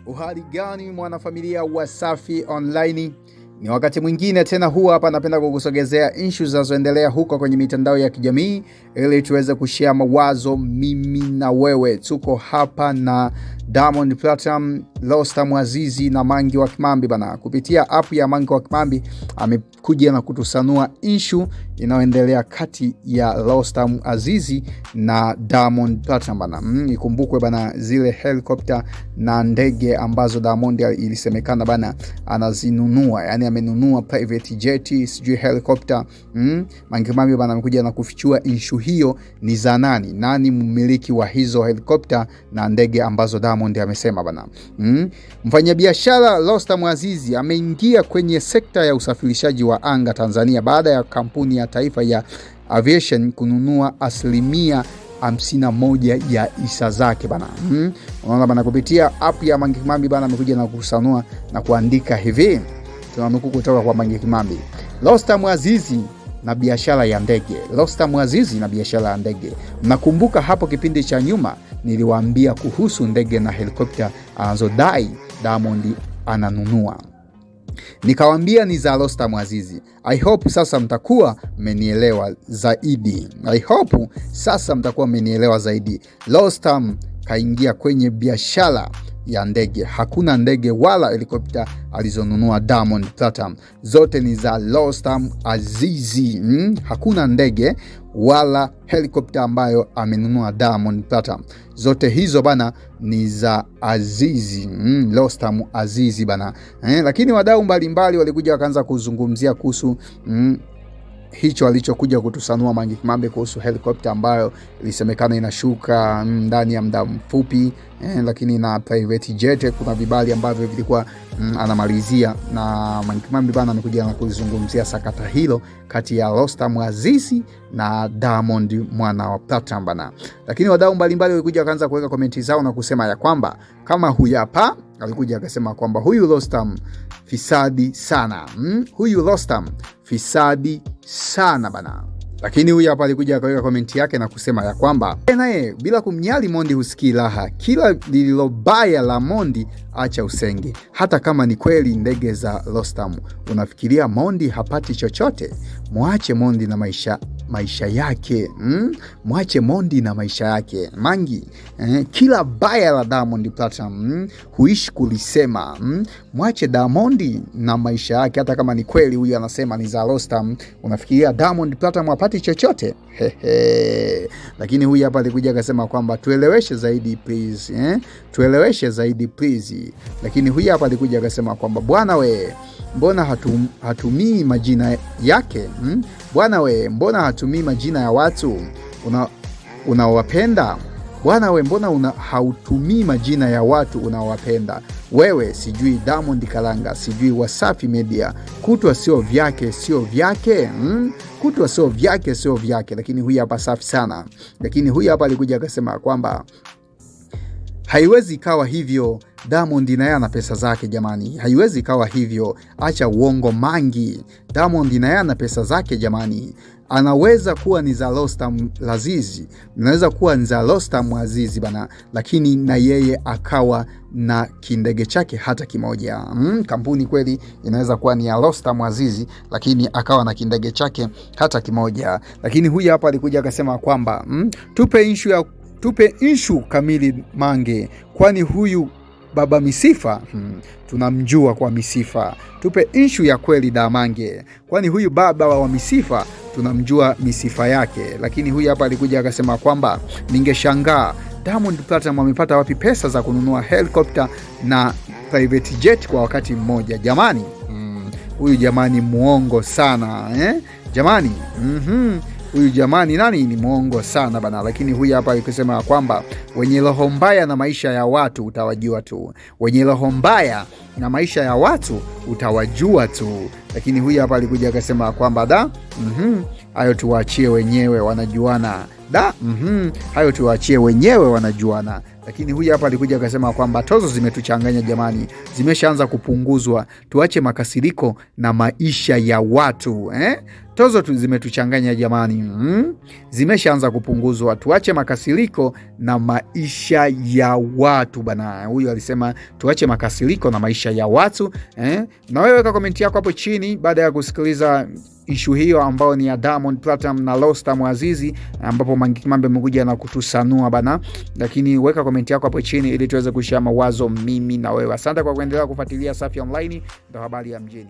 Uhali gani mwanafamilia wa Safi Online? Ni wakati mwingine tena huwa hapa napenda kukusogezea issues zinazoendelea huko kwenye mitandao ya kijamii ili tuweze kushare mawazo mimi na wewe. Tuko hapa na Diamond Platinum, Rostam Azizi na Mangi wa Kimambi bana. Kupitia app ya Mangi wa Kimambi amekuja na kutusanua issue inayoendelea kati ya Rostam Azizi na Diamond Platinum bana. Ikumbukwe bana zile helicopter na ndege ambazo Diamond ilisemekana bana anazinunua, yani amenunua private jet, sijui helicopter. Mangi Kimambi bana amekuja na kufichua issue hiyo ni za nani? Nani mmiliki wa hizo helicopter na ndege ambazo Diamond amesema bana. Mfanyabiashara Rostam Azizi ameingia kwenye sekta ya usafirishaji wa anga Tanzania baada ya kampuni ya taifa ya aviation kununua 51% ya hisa zake bana. Unaona bana, kupitia app ya Mangi Kimambi bana amekuja na kusanua na kuandika hivi. Tunanukuu kutoka kwa Mangi Kimambi. Rostam Azizi na biashara ya ndege. Rostam Azizi na biashara ya ndege. Mnakumbuka hapo kipindi cha nyuma niliwaambia kuhusu ndege na helikopta anazodai Diamond ananunua. Nikawaambia ni za Rostam Azizi. I hope sasa mtakuwa mmenielewa zaidi. Rostam kaingia kwenye biashara ya ndege. Hakuna ndege wala helikopta alizonunua Diamond Platinum. Zote ni za Rostam Azizi. Hakuna ndege wala helikopta ambayo amenunua Diamond Platinum. Zote hizo bana ni za Azizi. Rostam Azizi bana. Lakini wadau mbalimbali walikuja wakaanza kuzungumzia kuhusu hicho alichokuja kutusanua Mangi Kimambi kuhusu helicopter ambayo ilisemekana inashuka ndani ya muda mfupi, lakini na private jet kuna vibali ambavyo vilikuwa anamalizia. Na Mangi Kimambi bana amekuja na kuzungumzia sakata hilo kati ya Rostam Azizi na Diamond mwana wa Platinum bana. Lakini wadau mbalimbali walikuja wakaanza kuweka komenti zao na kusema ya kwamba kama huyu hapa alikuja akasema kwamba huyu Rostam fisadi sana. Huyu Rostam fisadi sana bana. Lakini huyu hapa alikuja akaweka komenti yake na kusema ya kwamba naye bila kumnyali Mondi husikii raha. Kila lililobaya la Mondi acha usenge. Hata kama ni kweli ndege za Rostam, unafikiria Mondi hapati chochote? Mwache Mondi na maisha yake. Mwache Mondi na maisha yake. Mangi, kila baya la Diamond Platinum huishi kulisema. Mwache Diamond na maisha yake. Hata kama ni kweli huyu anasema ni za Rostam, unafikiria Diamond Platinum hapati chochote? Lakini huyu hapa alikuja akasema kwamba tueleweshe zaidi please. Tueleweshe zaidi please. Lakini huyu hapa alikuja akasema kwamba bwana we, mbona hatumii majina yake? Bwana we, mbona hatumii majina ya watu unawapenda? Bwana we, mbona hautumii majina ya watu unawapenda? Wewe sijui Diamond Kalanga, sijui Wasafi Media, kutwa sio vyake. Kutwa sio vyake. Lakini huyu hapa safi sana. Lakini huyu hapa alikuja akasema kwamba haiwezi kawa hivyo. Diamond naye ana pesa zake jamani. Haiwezi kawa hivyo. Acha uongo Mangi. Diamond naye ana pesa zake jamani. Anaweza kuwa ni za Rostam Azizi, inaweza kuwa ni za Rostam Azizi bana, lakini na yeye akawa na kindege chake hata kimoja. Kampuni kweli inaweza kuwa ni ya Rostam Azizi, lakini akawa na kindege chake hata kimoja. Lakini huyu hapa alikuja akasema kwamba tupe issue kamili Mange, kwani huyu baba misifa tunamjua kwa misifa. Tupe issue ya kweli Damange, kwani huyu baba wa misifa tunamjua misifa yake. Lakini huyu hapa alikuja akasema kwamba ningeshangaa Diamond Platinum amepata wapi pesa za kununua helicopter na private jet kwa wakati mmoja jamani. Huyu jamani muongo sana jamani. Huyu jamani nani ni muongo sana bana. Lakini huyu hapa alikisema kwamba wenye roho mbaya na maisha ya watu utawajua tu. Wenye roho mbaya na maisha ya watu utawajua tu. Lakini huyu hapa alikuja akasema kwamba hayo tuwaachie wenyewe wanajuana. Hayo tuwaachie wenyewe wanajuana. Lakini huyu hapa alikuja akasema kwamba tozo zimetuchanganya jamani, zimeshaanza kupunguzwa. Tuache makasiriko na maisha ya watu. Tozo tu zimetuchanganya jamani. Zimeshaanza kupunguzwa. Tuache makasiriko na maisha ya watu bana. Huyu alisema tuache makasiriko na maisha ya watu. Na wewe weka komenti yako hapo chini baada ya kusikiliza issue hiyo ambao ni ya Diamond Platinum na Rostam Azizi, ambapo Mangi Kimambi amekuja na kutusanua bana. Lakini weka komenti yako hapo chini ili tuweze kushare mawazo mimi na wewe. Asante kwa kuendelea kufuatilia Safi Online, ndio habari ya mjini.